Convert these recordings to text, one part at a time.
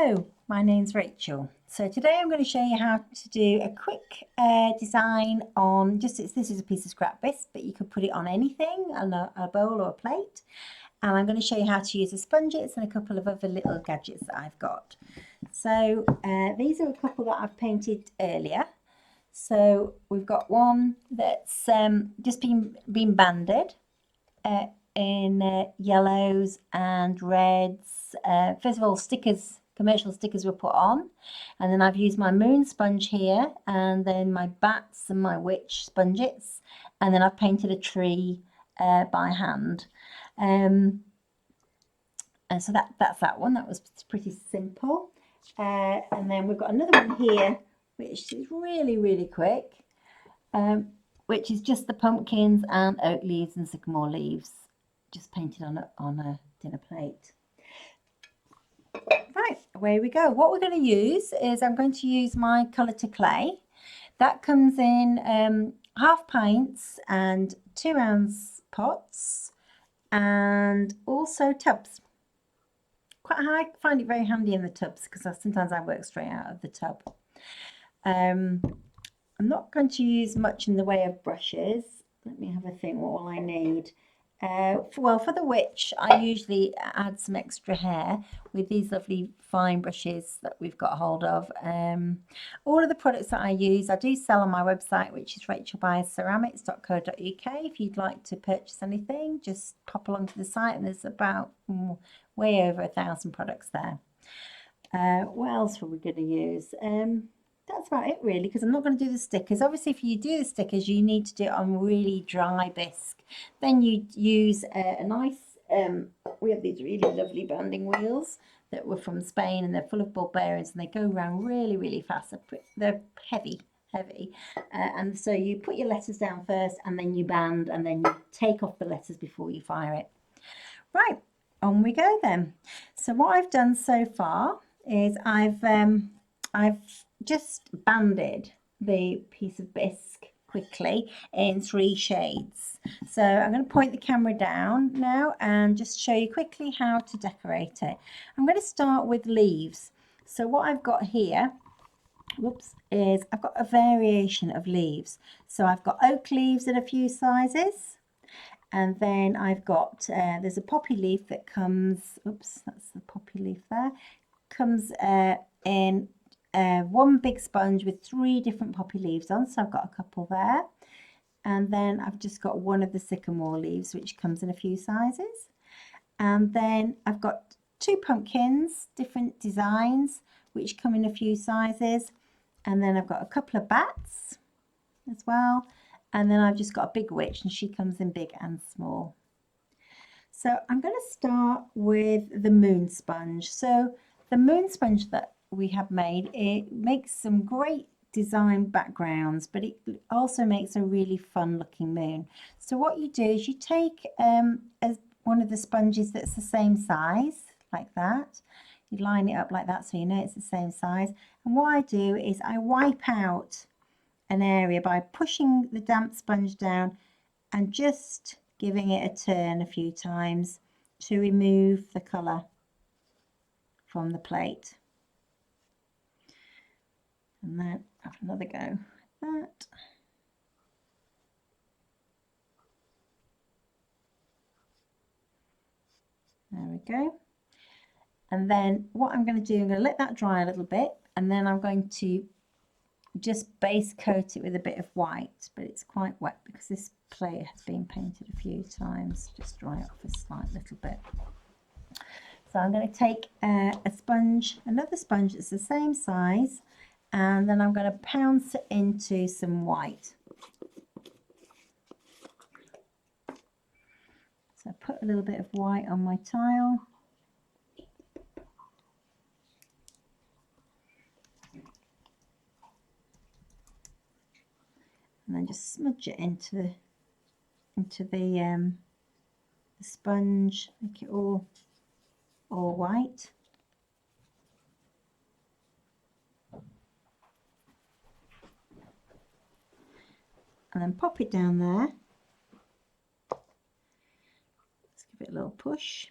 Hello, my name's Rachel. So today I'm going to show you how to do a quick design on this is a piece of scrap bisque, but you could put it on anything, on a bowl or a plate. And I'm going to show you how to use the sponges and a couple of other little gadgets that I've got. So these are a couple that I've painted earlier. So we've got one that's just been banded in yellows and reds. First of all, stickers, commercial stickers were put on, and then I've used my moon sponge here, and then my bats and my witch sponges, and then I've painted a tree by hand. And so that's that one. That was pretty simple. And then we've got another one here, which is really quick, which is just the pumpkins and oak leaves and sycamore leaves, just painted on a dinner plate. Right, away we go. What we're going to use is I'm going to use my colour to clay. That comes in half pints and 2-ounce pots, and also tubs. I find it very handy in the tubs because sometimes I work straight out of the tub. I'm not going to use much in the way of brushes. Let me have a think what will I need. Well, for the witch, I usually add some extra hair with these lovely fine brushes that we've got hold of. All of the products that I use, I do sell on my website, which is rachelbyassceramics.co.uk. If you'd like to purchase anything, just pop along to the site, and there's about way over 1,000 products there. What else were we going to use? That's about it really, because I'm not going to do the stickers. Obviously, if you do the stickers, you need to do it on really dry bisque. Then you use a nice, we have these really lovely banding wheels that were from Spain, and they're full of ball bearings, and they go around really fast. They're heavy. And so you put your letters down first, and then you band, and then you take off the letters before you fire it. Right, on we go then. So what I've done so far is I've just banded the piece of bisque quickly in 3 shades. So I'm going to point the camera down now and just show you quickly how to decorate it. I'm going to start with leaves. So what I've got here, is I've got a variation of leaves. So I've got oak leaves in a few sizes. And then I've got, there's a poppy leaf that comes, that's the poppy leaf there, comes in one big sponge with 3 different poppy leaves on, so I've got a couple there. And then I've just got one of the sycamore leaves, which comes in a few sizes. And then I've got 2 pumpkins, different designs, which come in a few sizes. And then I've got a couple of bats as well. And then I've just got a big witch, and she comes in big and small. So I'm going to start with the moon sponge. So the moon sponge that we have made, it makes some great design backgrounds, but it also makes a really fun looking moon. So what you do is you take one of the sponges that's the same size, like that. You line it up like that so you know it's the same size. And what I do is I wipe out an area by pushing the damp sponge down and just giving it a turn a few times to remove the colour from the plate. And then have another go like that. There we go. And then what I'm going to do, I'm going to let that dry a little bit, and then I'm going to just base coat it with a bit of white, but it's quite wet because this plate has been painted a few times. Just dry it off a slight little bit. So I'm going to take another sponge that's the same size, and then I'm going to pounce it into some white. So I put a little bit of white on my tile. And then just smudge it into the sponge, make it all white. And then pop it down there. Let's give it a little push.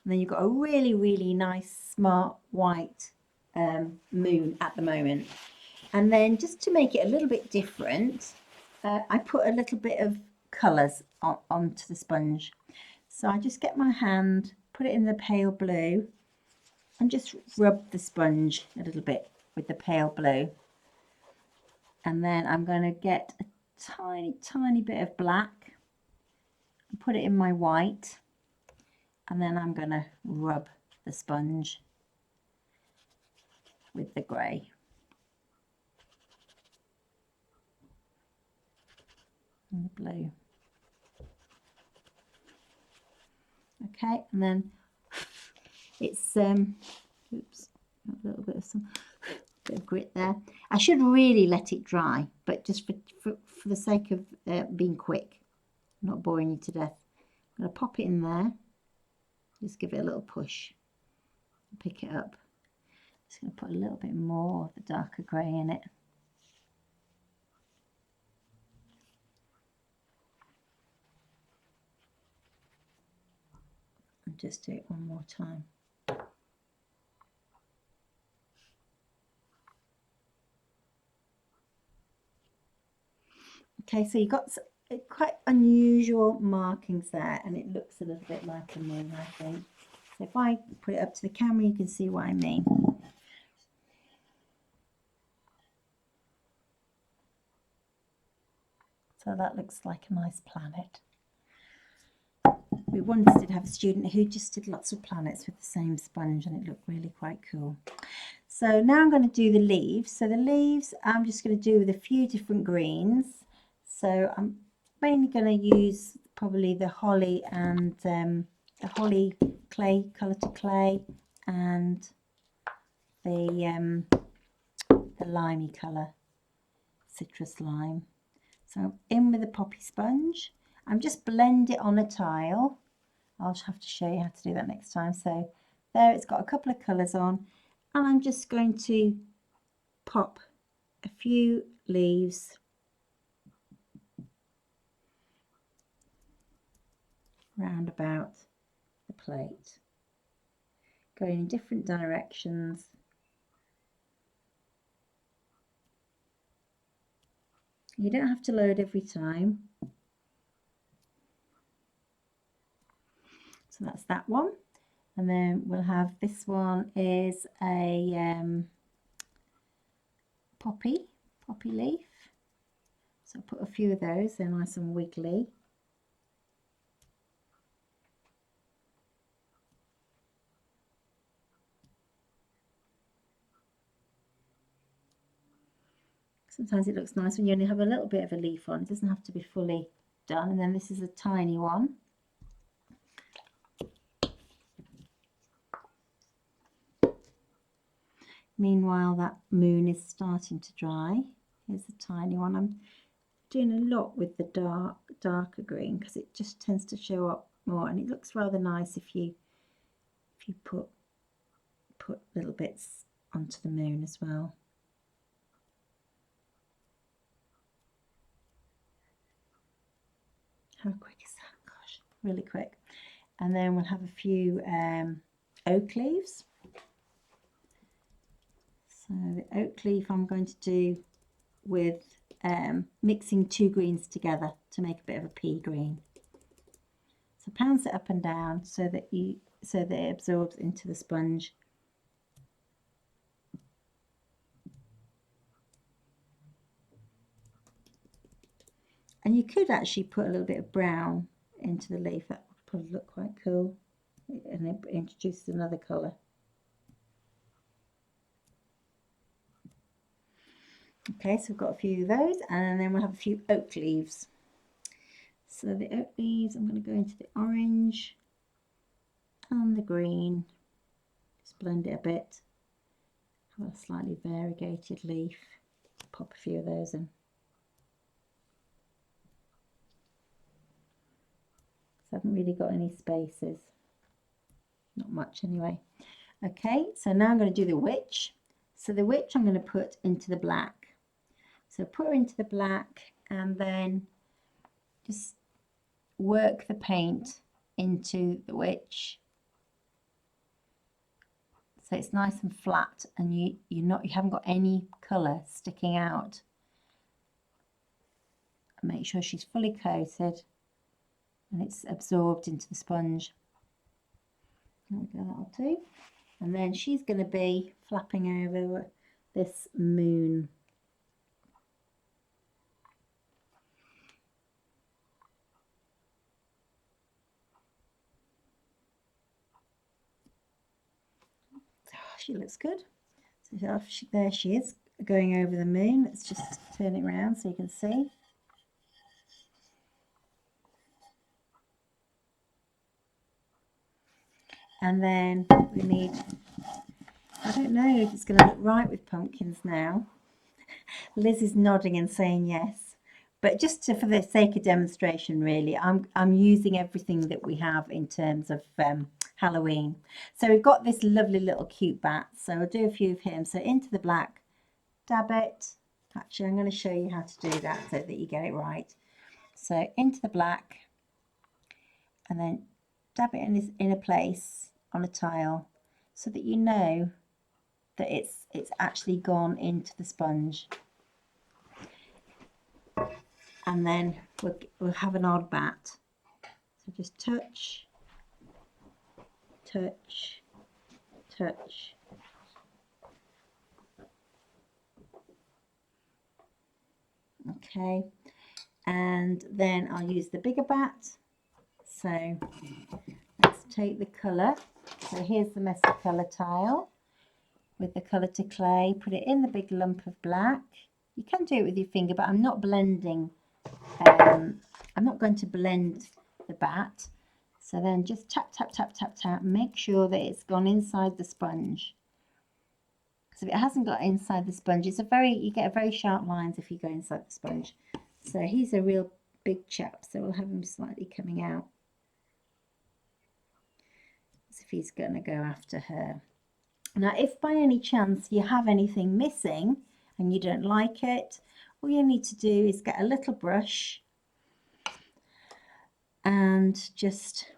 And then you've got a really, really nice, smart white moon at the moment. And then just to make it a little bit different, I put a little bit of colours onto the sponge. So I just get my hand, put it in the pale blue, and just rub the sponge a little bit with the pale blue. And then I'm going to get a tiny, tiny bit of black and put it in my white. And then I'm going to rub the sponge with the grey. And the blue. Okay, and then it's oops, a little bit of grit there. I should really let it dry, but just for the sake of being quick, not boring you to death, I'm going to pop it in there. Just give it a little push. Pick it up. Just going to put a little bit more of the darker grey in it. And just do it one more time. Okay, so you've got quite unusual markings there, and it looks a little bit like a moon, I think. So if I put it up to the camera, you can see what I mean. So that looks like a nice planet. We once did have a student who just did lots of planets with the same sponge, and it looked really quite cool. So now I'm going to do the leaves. So the leaves I'm just going to do with a few different greens. So I'm mainly going to use probably the holly and the holly clay, colour to clay, and the limey colour, citrus lime. So in with the poppy sponge. I'm just blend it on a tile. I'll have to show you how to do that next time. So there, it's got a couple of colours on, and I'm just going to pop a few leaves round about the plate, going in different directions. You don't have to load every time. So that's that one. And then we'll have this one is a poppy leaf. So I'll put a few of those, they're nice and wiggly. Sometimes it looks nice when you only have a little bit of a leaf on. It doesn't have to be fully done. And then this is a tiny one. Meanwhile, that moon is starting to dry. Here's the tiny one. I'm doing a lot with the darker green because it just tends to show up more, and it looks rather nice if you put little bits onto the moon as well. How quick is that? Gosh, really quick. And then we'll have a few oak leaves. So the oak leaf I'm going to do with mixing two greens together to make a bit of a pea green. So pounce it up and down so that it absorbs into the sponge. And you could actually put a little bit of brown into the leaf. That would probably look quite cool, and it introduces another colour. Okay, so we've got a few of those, and then we'll have a few oak leaves. So the oak leaves, I'm going to go into the orange and the green. Just blend it a bit. Have a slightly variegated leaf. Pop a few of those in. So I haven't really got any spaces. Not much anyway. Okay, so now I'm going to do the witch. So the witch I'm going to put into the black. So put her into the black and then just work the paint into the witch so it's nice and flat, and you haven't got any colour sticking out. And make sure she's fully coated and it's absorbed into the sponge. There we go, that'll do. And then she's going to be flapping over this moon. Oh, she looks good. So there she is, going over the moon. Let's just turn it around so you can see. And then we need, I don't know if it's going to look right with pumpkins now. Liz is nodding and saying yes. But just for the sake of demonstration, really, I'm using everything that we have in terms of Halloween. So we've got this lovely little cute bat. So I'll do a few of him. So into the black, dab it. Actually, I'm going to show you how to do that so that you get it right. So into the black, and then dab it in a place on a tile so that you know that it's actually gone into the sponge. And then we'll have an odd bat. So just touch, touch, touch. Okay, and then I'll use the bigger bat. So let's take the colour. So here's the messy colour tile with the colour to clay. Put it in the big lump of black. You can do it with your finger, but I'm not blending. I'm not going to blend the bat. So then just tap, tap, tap, tap, tap. Make sure that it's gone inside the sponge. Because if it hasn't got inside the sponge, you get a very sharp lines if you go inside the sponge. So he's a real big chap, so we'll have him slightly coming out. As if he's going to go after her. Now, if by any chance you have anything missing and you don't like it, all you need to do is get a little brush and just,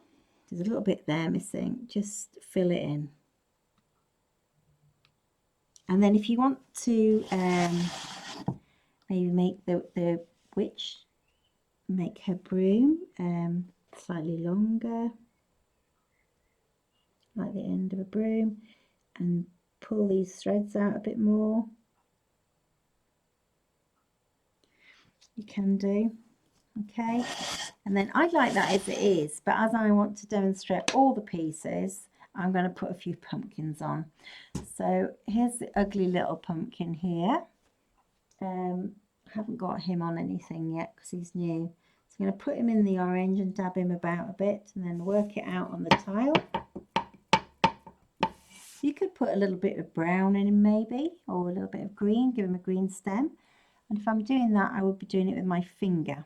there's a little bit there missing, just fill it in. And then if you want to maybe make the witch, make her broom slightly longer, like the end of a broom, and pull these threads out a bit more. You can do. Okay, and then I like that as it is, but as I want to demonstrate all the pieces, I'm going to put a few pumpkins on. So here's the ugly little pumpkin here. I haven't got him on anything yet because he's new. So I'm going to put him in the orange and dab him about a bit and then work it out on the tile. You could put a little bit of brown in him maybe, or a little bit of green, give him a green stem. And if I'm doing that, I would be doing it with my finger.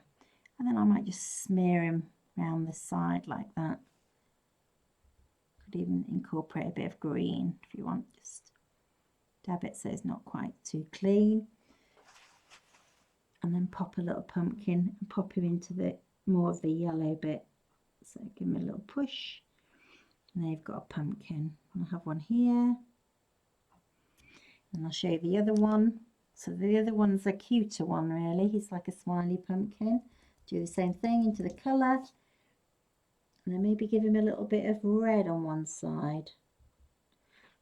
And then I might just smear him around the side like that. Could even incorporate a bit of green if you want, just dab it so it's not quite too clean. And then pop a little pumpkin and pop him into the more of the yellow bit. So give him a little push. And there you've got a pumpkin. I'll have one here. And I'll show you the other one. So the other one's a cuter one really. He's like a smiley pumpkin. Do the same thing into the colour. And then maybe give him a little bit of red on one side.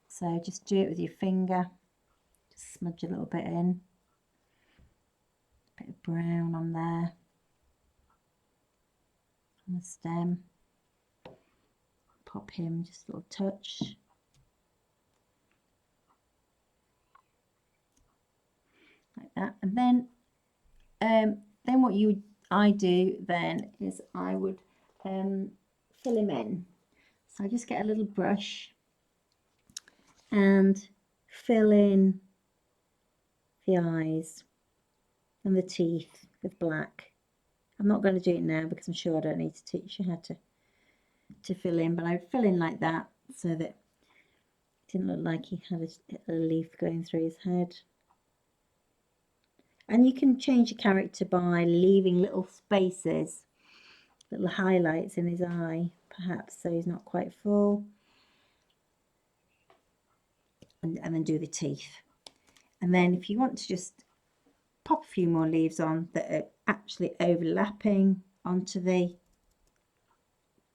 So just do it with your finger. Just smudge a little bit in. A bit of brown on there. On the stem. Pop him just a little touch. Like that. And then what I do then is I would fill him in. So I just get a little brush and fill in the eyes and the teeth with black. I'm not going to do it now because I'm sure I don't need to teach you how to fill in, but I would fill in like that so that it didn't look like he had a leaf going through his head. And you can change your character by leaving little spaces, little highlights in his eye, perhaps, so he's not quite full. and then do the teeth. And then if you want to just pop a few more leaves on that are actually overlapping onto the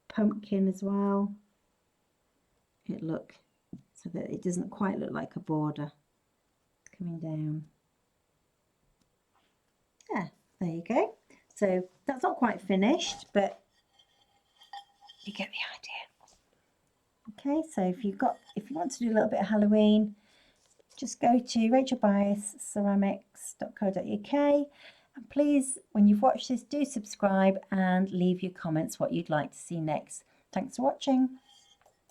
pumpkin as well, so that it doesn't quite look like a border coming down. Yeah, there you go. So that's not quite finished, but you get the idea. Okay, so if you want to do a little bit of Halloween, just go to rachelbyassceramics.co.uk, and please, when you've watched this, do subscribe and leave your comments what you'd like to see next. Thanks for watching.